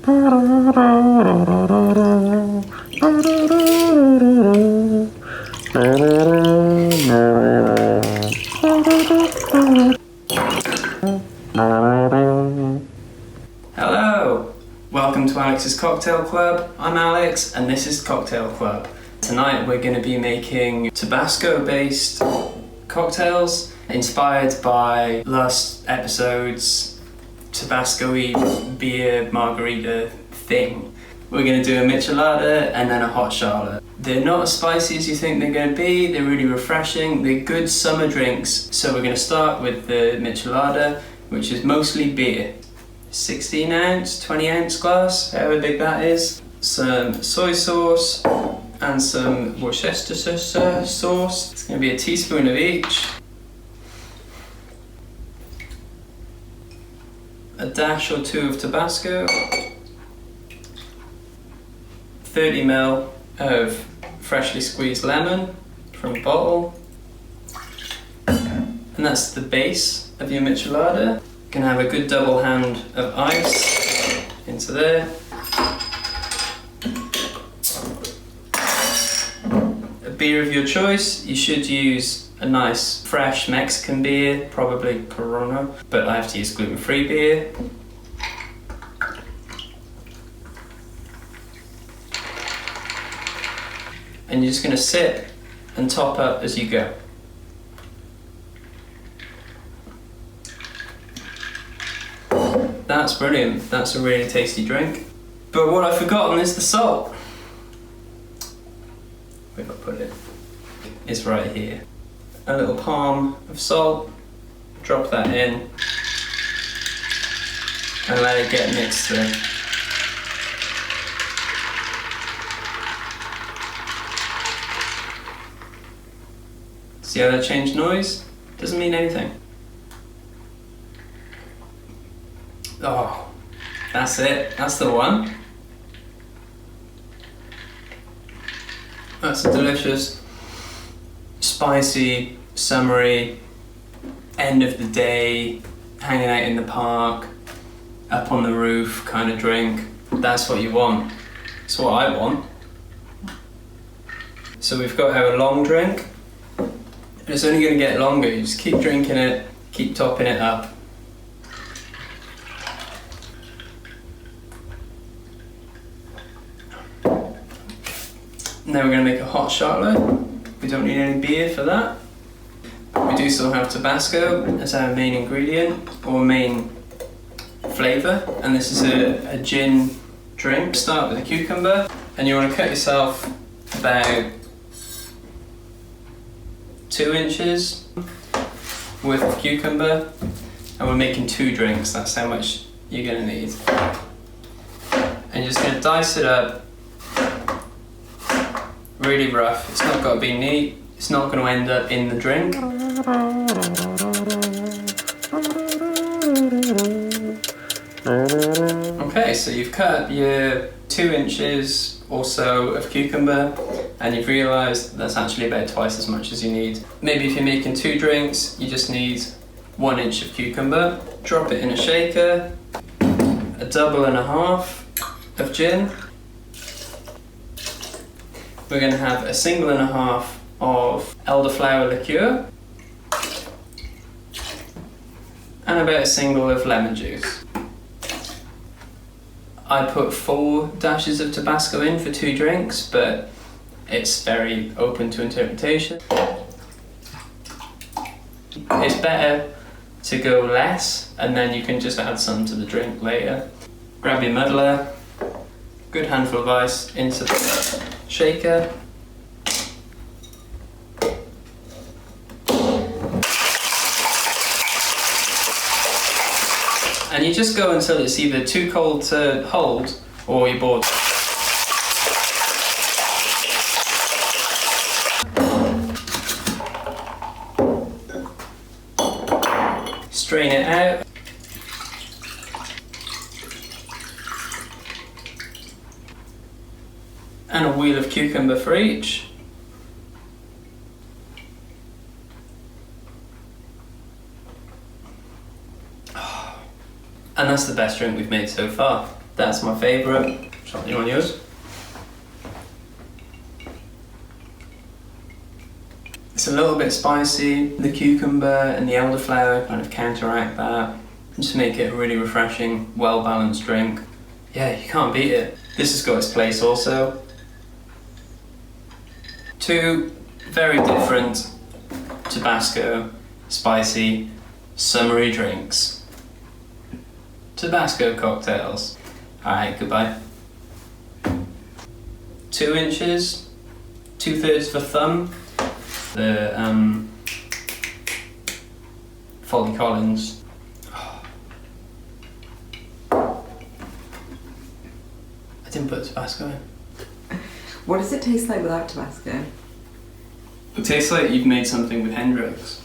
Hello! Welcome to Alex's Cocktail Club. I'm Alex and this is Cocktail Club. Tonight we're going to be making Tabasco-based cocktails inspired by last episode's Tabasco-y beer margarita thing. We're going to do a Michelada and then a hot Charlotte. They're not as spicy as you think they're going to be, they're really refreshing, they're good summer drinks. So we're going to start with the Michelada, which is mostly beer. 16 ounce, 20 ounce glass, however big that is. Some soy sauce and some Worcestershire sauce. It's going to be a teaspoon of each. A dash or two of Tabasco. 30 ml of freshly squeezed lemon from a bottle. And that's the base of your Michelada. You can have a good double hand of ice into there. A beer of your choice. You should use a nice fresh Mexican beer, probably Corona, but I have to use gluten-free beer. And you're just going to sip and top up as you go. That's brilliant, that's a really tasty drink. But what I've forgotten is the salt. Where did I put it? It's right here. A little palm of salt, drop that in, and let it get mixed through. See how that changed noise? Doesn't mean anything. Oh, that's it. That's the one. That's a delicious, spicy, summery, end of the day, hanging out in the park, up on the roof kind of drink. That's what you want. It's what I want. So we've got our long drink. It's only going to get longer. You just keep drinking it, keep topping it up. Now we're going to make a hot Charlotte. We don't need any beer for that. We do still have Tabasco as our main ingredient or main flavour, and this is a gin drink. Start with a cucumber, and you want to cut yourself about 2 inches worth of cucumber, and we're making 2 drinks. That's how much you're going to need. And you're just going to dice it up. Really rough. It's not got to be neat. It's not going to end up in the drink. Okay, so you've cut your 2 inches or so of cucumber, and you've realised that's actually about twice as much as you need. Maybe if you're making 2 drinks, you just need 1 inch of cucumber. Drop it in a shaker. A double and a half of gin. We're going to have a single and a half of elderflower liqueur and about a single of lemon juice. I put 4 dashes of Tabasco in for 2 drinks, but it's very open to interpretation. It's better to go less, and then you can just add some to the drink later. Grab your muddler, good handful of ice into the shaker. And you just go until it's either too cold to hold or you're bored. Strain it out. And a wheel of cucumber for each. And that's the best drink we've made so far. That's my favourite. Shall you want yours? It's a little bit spicy. The cucumber and the elderflower kind of counteract that and just make it a really refreshing, well-balanced drink. Yeah, you can't beat it. This has got its place also. Two very different Tabasco, spicy, summery drinks. Tabasco cocktails. Alright, goodbye. 2 inches, 2/3 of a thumb. The Folly Collins. I didn't put Tabasco in. What does it taste like without Tabasco? It tastes like you've made something with Hendrix.